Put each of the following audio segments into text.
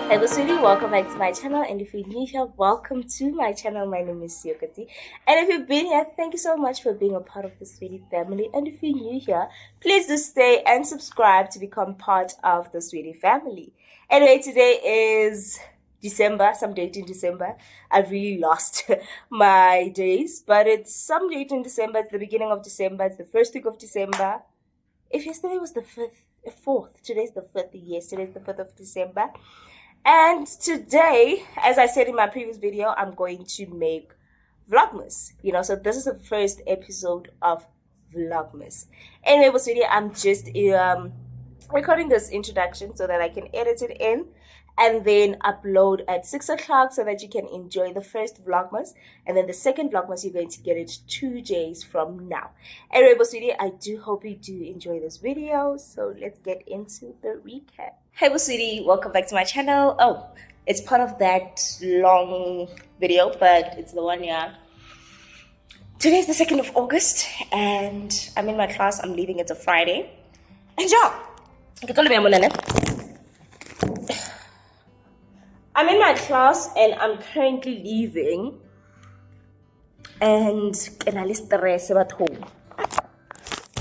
Hello sweetie, welcome back to my channel, and if you're new here, welcome to my channel. My name is Yokati, and if you've been here, thank you so much for being a part of the sweetie family. And if you're new here, please do stay and subscribe to become part of the sweetie family. Anyway, today is December, some date in December. I've really lost my days, but it's some date in December. It's the beginning of December. It's the first week of December. If yesterday was the 4th, today's the 5th. Yes, today's the 5th of December. And today, as I said in my previous video, I'm going to make Vlogmas. So this is the first episode of Vlogmas. Anyway, sweetie, I'm just recording this introduction so that I can edit it in and then upload at 6 o'clock so that you can enjoy the first Vlogmas. And then the second Vlogmas, you're going to get it 2 days from now. Anyway, sweetie, I do hope you do enjoy this video. So let's get into the recap. Hey, sweetie, welcome back to my channel. Oh, it's part of that long video, but it's the one, yeah. Today's the 2nd of August, and I'm in my class. I'm leaving. It's a Friday. And yeah, I'm in my class and I'm currently leaving, and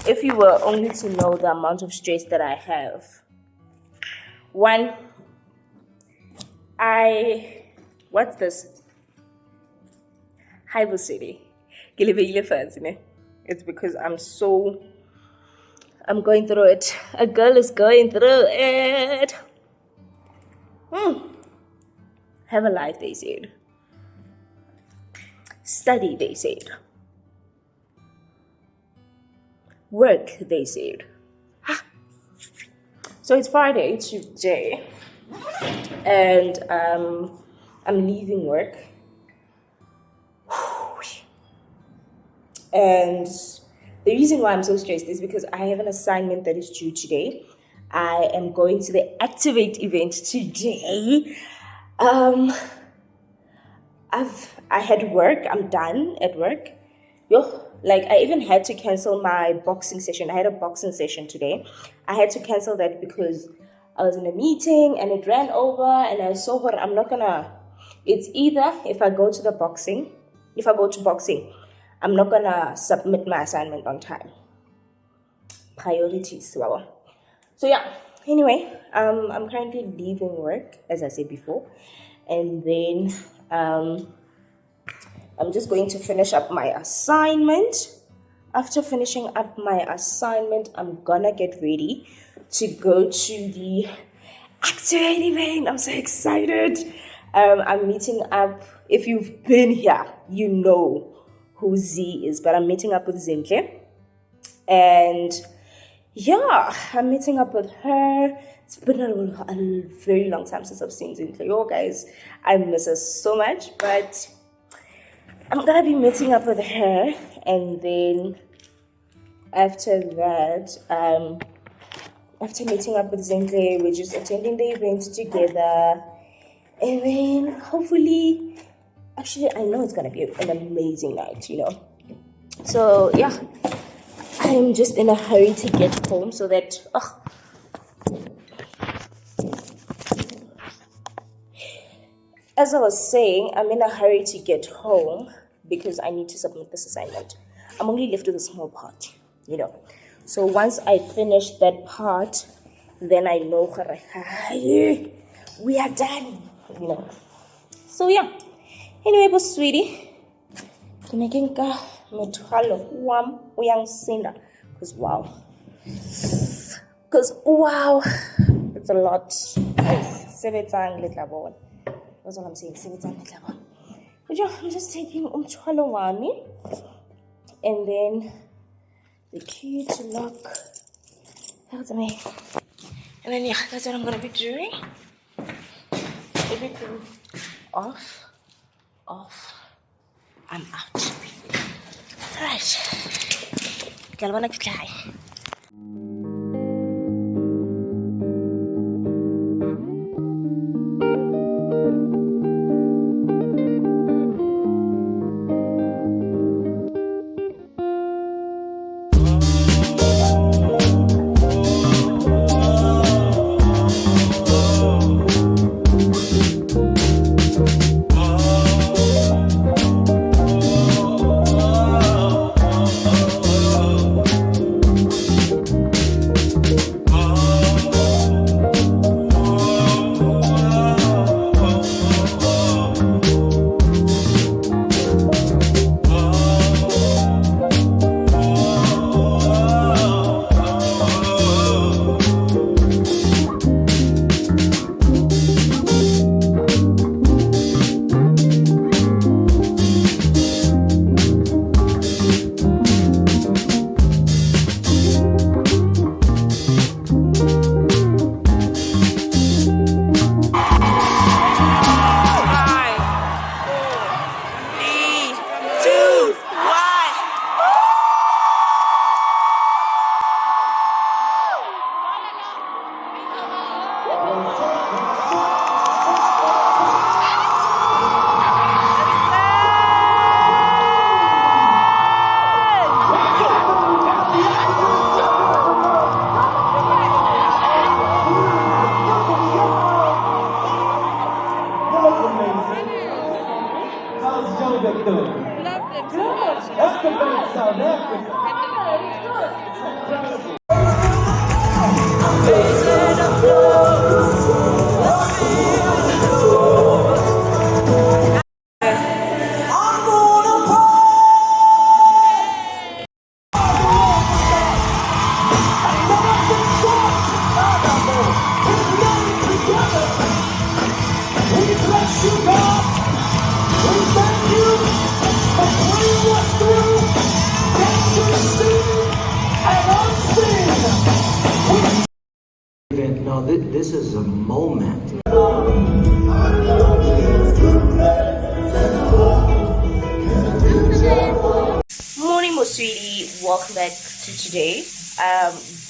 if you were only to know the amount of stress that I have. One, what's this? Hi, City. It's because I'm going through it. A girl is going through it. Have a life, they said. Study, they said. Work, they said. So it's Friday today, and I'm leaving work. And the reason why I'm so stressed is because I have an assignment that is due today. I am going to the Activate event today. I had work. I'm done at work. I even had to cancel my boxing session. I had a boxing session today. I had to cancel that because I was in a meeting and it ran over, and I saw what I'm not gonna. It's either if I go to boxing, I'm not gonna submit my assignment on time. Priorities, wow. So yeah. Anyway, I'm currently leaving work, as I said before, and then I'm just going to finish up my assignment. After finishing up my assignment, I'm gonna get ready to go to the Activate event. I'm so excited. I'm meeting up. If you've been here, you know who Z is, but I'm meeting up with Zinke. And yeah, I'm meeting up with her. It's been a very long time since I've seen Zinke. Yo, guys, I miss her so much, but I'm gonna be meeting up with her, and then after that, after meeting up with Zinke, we're just attending the event together, and then hopefully, actually, I know it's gonna be an amazing night, So yeah, I'm just in a hurry to get home so that as I was saying, I'm in a hurry to get home because I need to submit this assignment. I'm only left with a small part, So once I finish that part, then I know we are done, So yeah. Anyway, sweetie, because wow, it's a lot. That's what I'm saying. But yeah, I'm just taking wami, and then the key to lock. That's me. And then yeah, that's what I'm gonna be doing. Everything off. I'm out. Alright. Galvana fly. How's yoga doing? Love them so much. That's the great South Africa. No, this is a moment. Morning, my sweetie. Welcome back to today.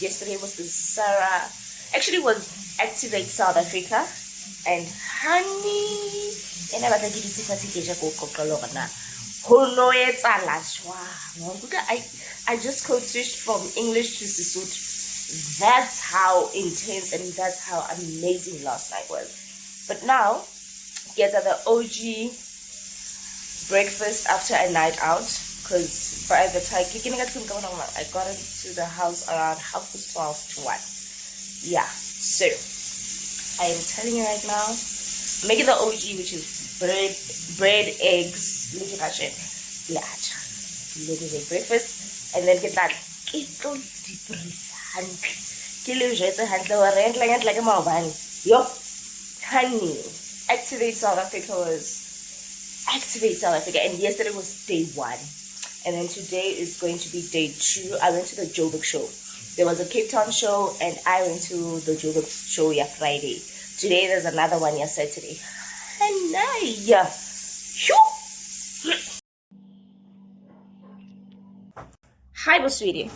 Yesterday was the Sarah. Actually, was Activate South Africa, and honey, and I just code switched from English to Sesotho. That's how intense and that's how amazing last night was. But now, get the OG breakfast after a night out, because by the time I got into the house around 12:30 to 1. Yeah, so I am telling you right now, make it the OG, which is bread, eggs, little breakfast, and then get that honey. Activate South Africa was Activate South Africa, and yesterday was day 1, and then today is going to be day 2. I went to the Joburg show. There was a Cape Town show, and I went to the Joburg show Friday. Today there's another one Saturday. Hi, boss sweetie.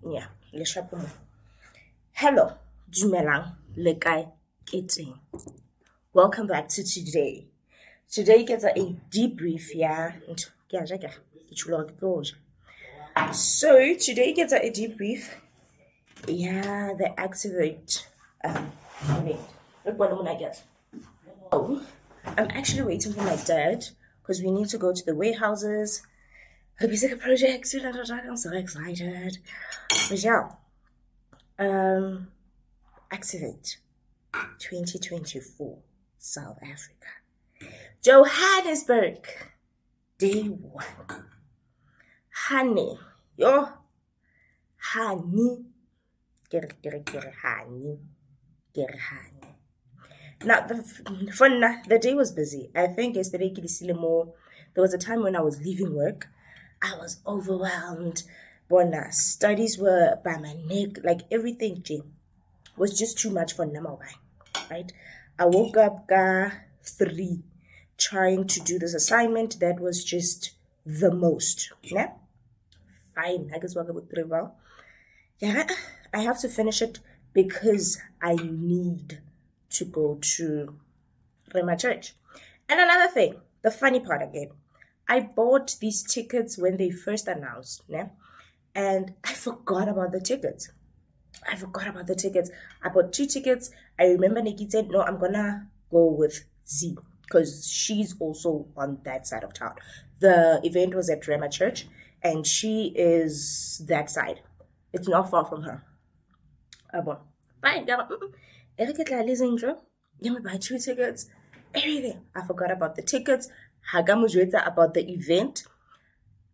Yeah, let's shop. Hello, Dumelang, Lekai, Ketsing. Welcome back to today. Today gets a debrief, yeah. So today gets a debrief. Yeah, the Activate event. Look what I'm gonna get. Oh, I'm actually waiting for my dad because we need to go to the warehouses. Basic projects. I'm so excited. But yeah, Activate 2024 South Africa, Johannesburg, day 1. Honey, yo, honey, honey. Now, the day was busy. I think yesterday, there was a time when I was leaving work. I was overwhelmed. Bona, studies were by my neck. Like everything, was just too much for Namabai. Right? I woke up 3 trying to do this assignment that was just the most. Yeah? Fine. I guess we'll go with 3 well. Yeah, I have to finish it because I need to go to my church. And another thing, the funny part again, I bought these tickets when they first announced, yeah? And I forgot about the tickets. I bought 2 tickets. I remember Nikki said, no, I'm gonna go with Z because she's also on that side of town. The event was at Rema Church and she is that side. It's not far from her. Fine. Give me buy 2 tickets. Everything. I forgot about the tickets. Hagamujweta about the event.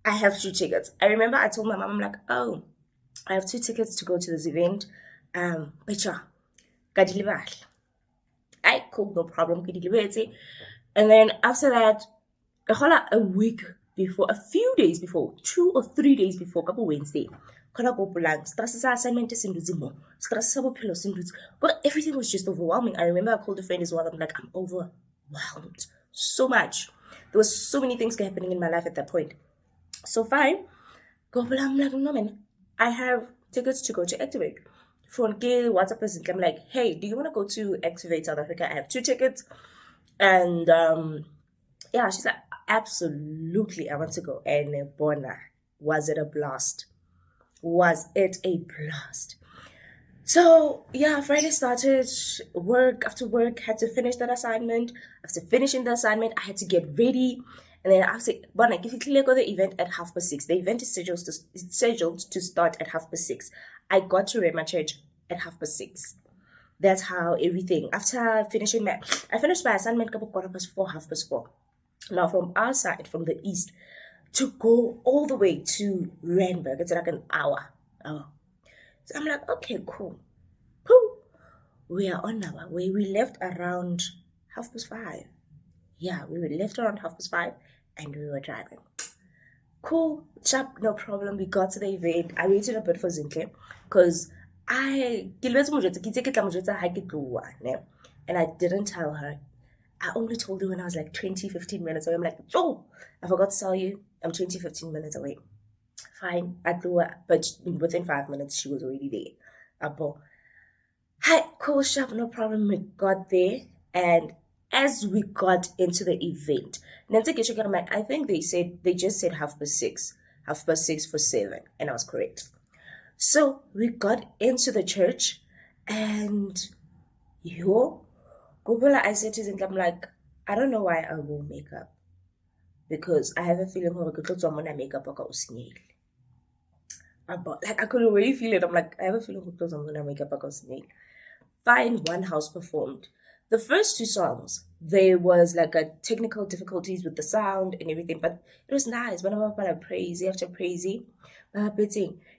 I have 2 tickets. I remember I told my mom, I'm like, oh, I have 2 tickets to go to this event. But yeah, I cool, no problem. And then after that, a week before, a few days before, 2 or 3 days before, couple Wednesday, but everything was just overwhelming. I remember I called a friend as well. I'm like, I'm overwhelmed so much. There was so many things happening in my life at that point. So fine, I'm like, no man, I have tickets to go to Activate. Phone Gil, WhatsApp person, I'm like, hey, do you want to go to Activate South Africa? I have 2 tickets. And yeah, she's like, absolutely, I want to go. And Bona, was it a blast? Was it a blast? So yeah, Friday started work after work, had to finish that assignment. After finishing the assignment, I had to get ready. And then after but like if you click on the event at 6:30, the event is scheduled to start at 6:30. I got to Rema Church at 6:30. That's how everything after finishing my I finished my assignment couple 4:15, 4:30. Now from our side, from the east, to go all the way to Randburg, it's like an hour. Oh. So I'm like, okay, cool. Pooh. We are on our way. We left around 5:30. Yeah, we were left around 5:30 and we were driving. Cool, sharp, no problem. We got to the event. I waited a bit for Zintle because and I didn't tell her. I only told her when I was like 20, 15 minutes away. I'm like, oh, I forgot to tell you, I'm 20, 15 minutes away. Fine, I blew her, but within 5 minutes, she was already there. Abo. Hi, cool, sharp, no problem. We got there, and as we got into the event, I think they just said 6:30, 6:30 for 7, and I was correct. So we got into the church, and yo, Gobula, I said to Zintle, I'm like, I don't know why I wore makeup because I have a feeling I'm makeup like I could already feel it. I'm like, I have a feeling I'm gonna make up a snake. Fine, one house performed. The first two songs, there was like a technical difficulties with the sound and everything, but it was nice. When I'm praisey after praisey,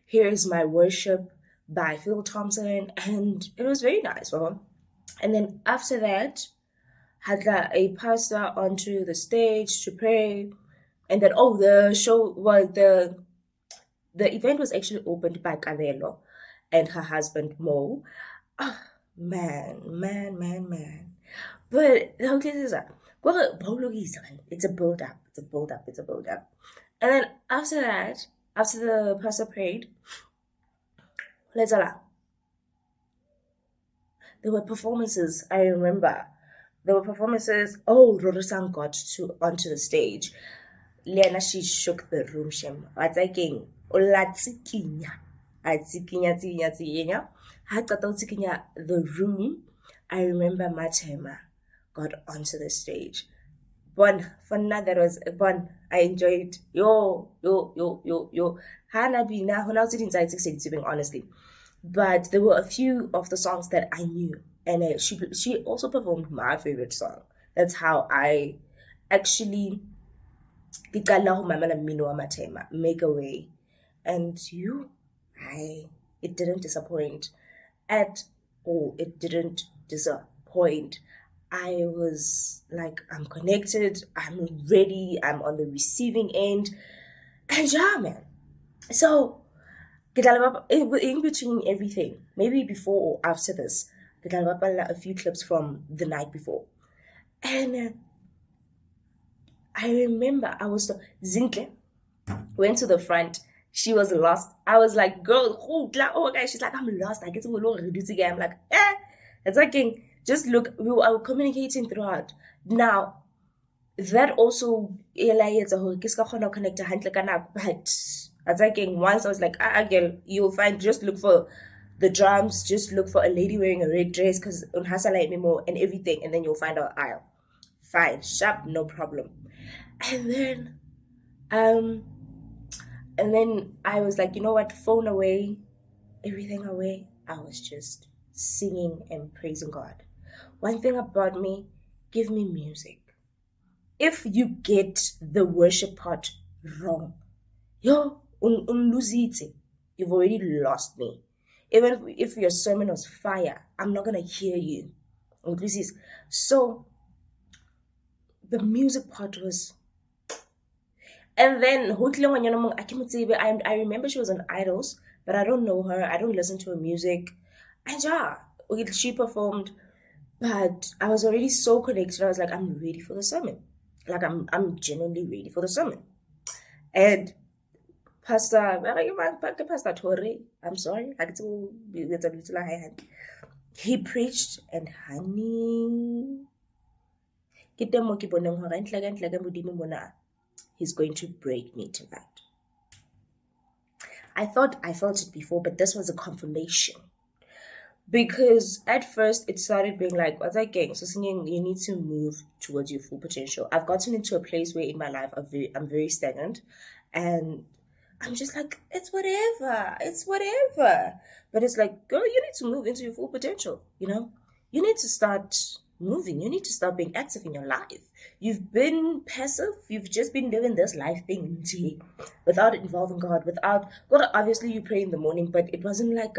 Here Is My Worship by Phil Thompson, and it was very nice, mama. And then after that, had a pastor onto the stage to pray, and then the show was the event was actually opened by Cabello and her husband Mo. Oh, man. But okay, this is it's a build up, it's a build up, it's a build up. And then after that, after the pastor prayed, let's there were performances, I remember. There were performances. Oh, Rorosan got onto the stage. Lena, she shook the room. Shem. What's again? Olatsikinya. Atikinya. The room. I remember Matema got onto the stage. Fun that was fun. I enjoyed. Yo. Hana bina, hona inside 6 honestly. But there were a few of the songs that I knew, and she also performed my favorite song. That's how I actually make a way, and it didn't disappoint at all. It didn't disappoint. I was like, I'm connected, I'm ready, I'm on the receiving end, and yeah, man. So in between everything, maybe before or after this, a few clips from the night before. And I remember Zintle went to the front. She was lost. I was like, girl, oh guys, she's like, I'm lost. I get to go reducing. I'm like, it's like, just look, we were communicating throughout. Now, that also connect but once I was like, girl, you'll find, just look for the drums, just look for a lady wearing a red dress because and everything, and then you'll find our aisle. Fine, sharp, no problem. And then I was like, you know what, phone away, everything away. I was just singing and praising God. One thing about me, give me music. If you get the worship part wrong, you've already lost me. Even if your sermon was fire, I'm not gonna hear you. So the music part was, and then I remember she was on Idols, but I don't know her. I don't listen to her music. And yeah, she performed, but I was already so connected. I was like, I'm ready for the sermon. Like I'm genuinely ready for the sermon. And Pastor Tori, I'm sorry, he preached, and honey, he's going to break me tonight. I thought I felt it before, but this was a confirmation. Because at first it started being like, what's that gang? So singing, you need to move towards your full potential. I've gotten into a place where in my life I'm very stagnant, and I'm just like, it's whatever. But it's like, girl, you need to move into your full potential. You need to start moving. You need to start being active in your life. You've been passive. You've just been living this life thing without involving God. Without God, obviously you pray in the morning, but it wasn't like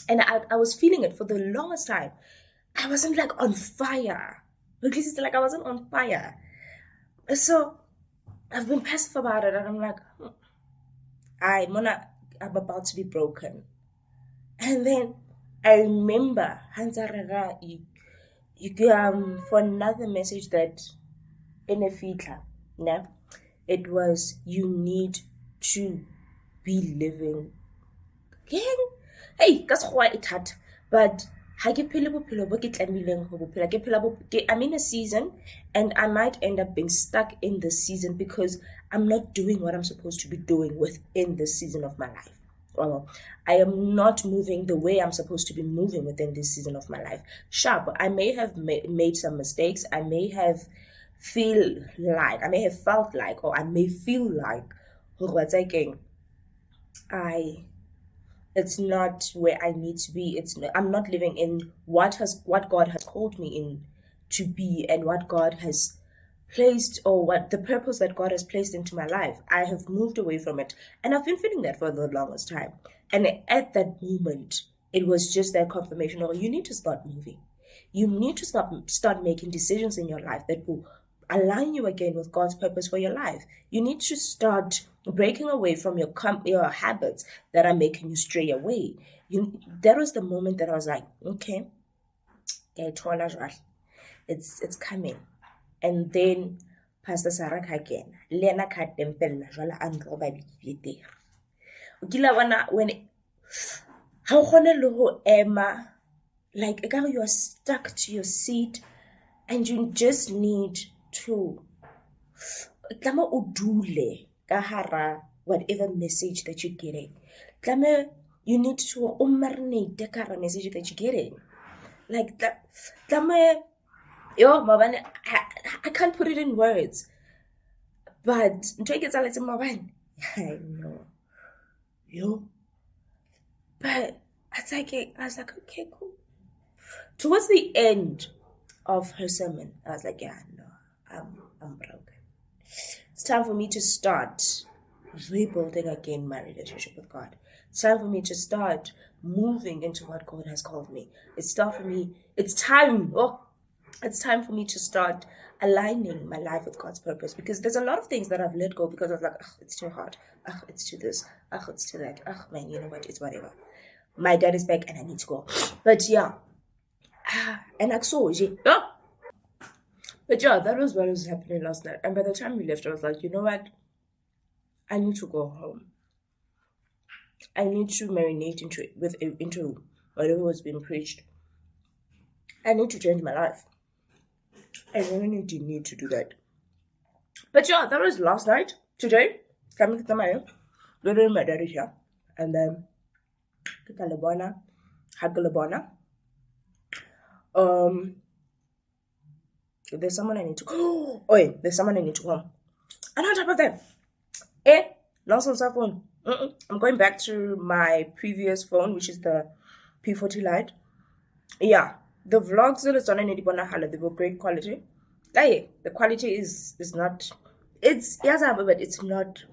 and I was feeling it for the longest time. I wasn't like on fire. Because it's like I wasn't on fire. So I've been passive about it, and I'm like, I'm about to be broken. And then I remember for another message that in a fitla, yeah, it was, you need to be living again. Hey, that's why it had. But I'm in a season, and I might end up being stuck in the season because I'm not doing what I'm supposed to be doing within the season of my life. Well, I am not moving the way I'm supposed to be moving within this season of my life. Sharp, I may have made some mistakes. I may have felt like, or I may feel like, it's not where I need to be. I'm not living in what God has called me in to be, and what God has placed, or what the purpose that God has placed into my life. I have moved away from it, and I've been feeling that for the longest time. And at that moment, it was just that confirmation of, you need to start moving. You need to start making decisions in your life that will align you again with God's purpose for your life. You need to start breaking away from your habits that are making you stray away. That was the moment that I was like, okay, it's coming. And then Pastor Sarah again, Lena ka tempella jwala a ntlo ba bitete. Ukila wana when how gone le ho ema, like you are stuck to your seat, and you just need to tlama udule ka hara whatever message that you're getting. You need to marinate ka hara message that you're getting. Like that, I can't put it in words. But I know. But I was like, okay, cool. Towards the end of her sermon, I was like, yeah, no, I'm broken. It's time for me to start rebuilding again my relationship with God. It's time for me to start moving into what God has called me. It's time for me to start aligning my life with God's purpose, because there's a lot of things that I've let go because I was like, it's too hard. It's too this. It's too that. Man, you know what? It's whatever. My dad is back and I need to go. But yeah. And I saw it. But yeah, that was what was happening last night. And by the time we left, I was like, you know what? I need to go home. I need to marinate into whatever was being preached. I need to change my life. I really need to do that. But yeah, that was last night. Today, coming to my little my daddy here. And then there's someone I need to call. Oh wait, there's someone I need to call. And on top of that, lost on cell phone. I'm going back to my previous phone, which is the P40 Lite. Yeah, the vlogs that is on they were great quality. The quality is not, but it's not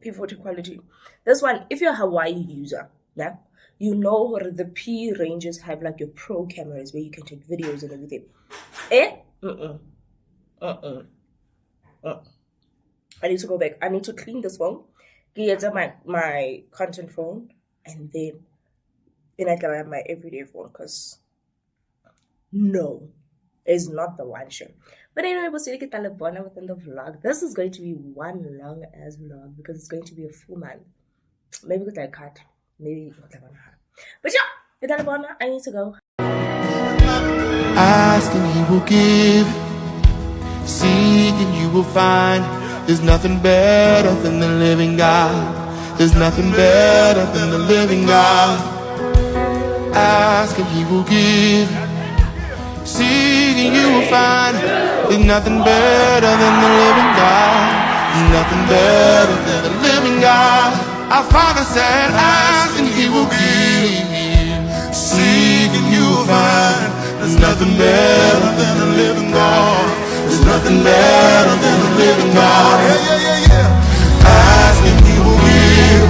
P40 quality. This one, if you're a Hawaii user, yeah, you know the P ranges have like your pro cameras where you can take videos and everything. I need to go back. I need to clean this phone, get my content phone, and then I can have my everyday phone, because no, it's not the one show. But anyway, we'll see within the vlog. This is going to be one long ass vlog because it's going to be a full month. Maybe because I cut. Maybe whatever. But yeah, I need to go. Ask and he will give. Seek and you will find. There's nothing better than the living God. There's nothing better than the living God. Ask and he will give. Seek and you will find. There's nothing better than the living God. There's nothing better than the living God. Our Father said, ask and he will give. Seek and you will find. There's nothing better than the living God. There's nothing better than the living God. Yeah, yeah, yeah, yeah. Ask and he will give.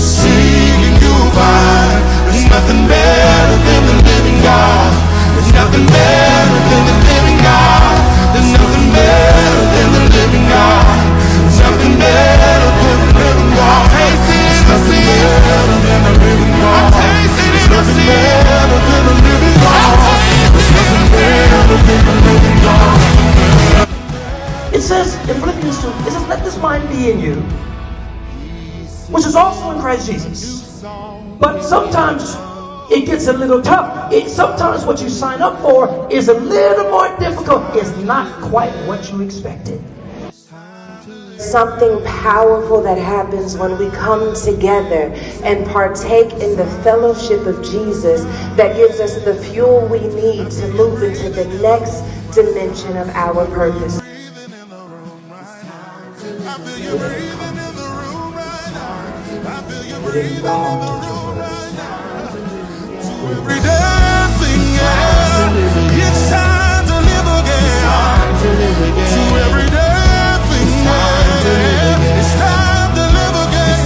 Seek and you will find. There's nothing better than the living God. There's nothing better than the living God. There's nothing better than the living God. There's nothing better than the living God. Taste it and see. Better than the living God. Taste it and see. Better than the living God. There's nothing better than the living God. It says in Philippians 2, it says, let this mind be in you, which is also in Christ Jesus. But sometimes it gets a little tough. Sometimes what you sign up for is a little more difficult. It's not quite what you expected. Something powerful that happens when we come together and partake in the fellowship of Jesus that gives us the fuel we need to move into the next dimension of our purpose. We didn't come to traverse. Every damn thing, yeah. It's time to live again. To every damn thing, yeah. It's time to live again.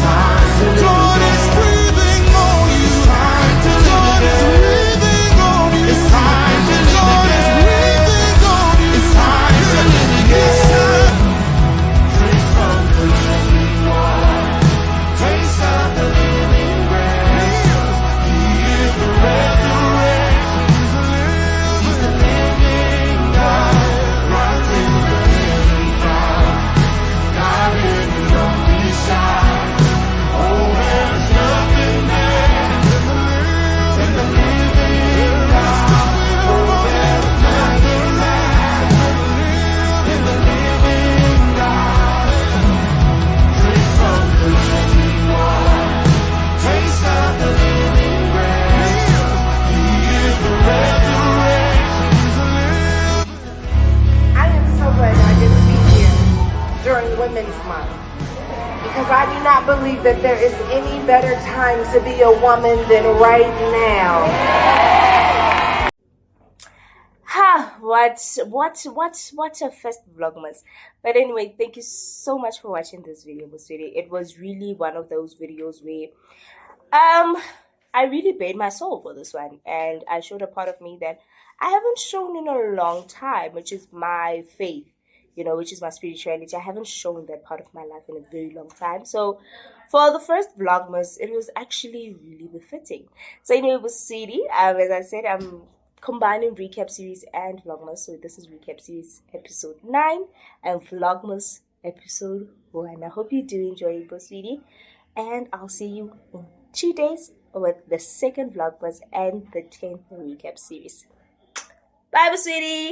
God is breathing on you. God is breathing on you. God is breathing on you. It's time to live again. Taste of the living water. Taste of the living bread. He is the resurrection. He's the living God. Right in the living God. God is the only side. Oh, there's nothing there than the living God. Oh, there's nothing there than the living God. Taste of the living water. Taste of the living bread. He is the resurrection. He's the living. I am so glad I get to be here during Women's Month, because I do not believe that there is any better time to be a woman than right now. Ha! What a first Vlogmas. But anyway, thank you so much for watching this video, sweetie. It was really one of those videos where I really paid my soul for this one, and I showed a part of me that I haven't shown in a long time, which is my faith, which is my spirituality. I haven't shown that part of my life in a very long time. So for the first Vlogmas, it was actually really befitting. So anyway, it was sweetie. As I said, I'm combining recap series and Vlogmas. So this is recap series episode 9 and Vlogmas episode 1. I hope you do enjoy it, sweetie. And I'll see you in 2 days with the second Vlogmas and the 10th recap series. Bye, sweetie.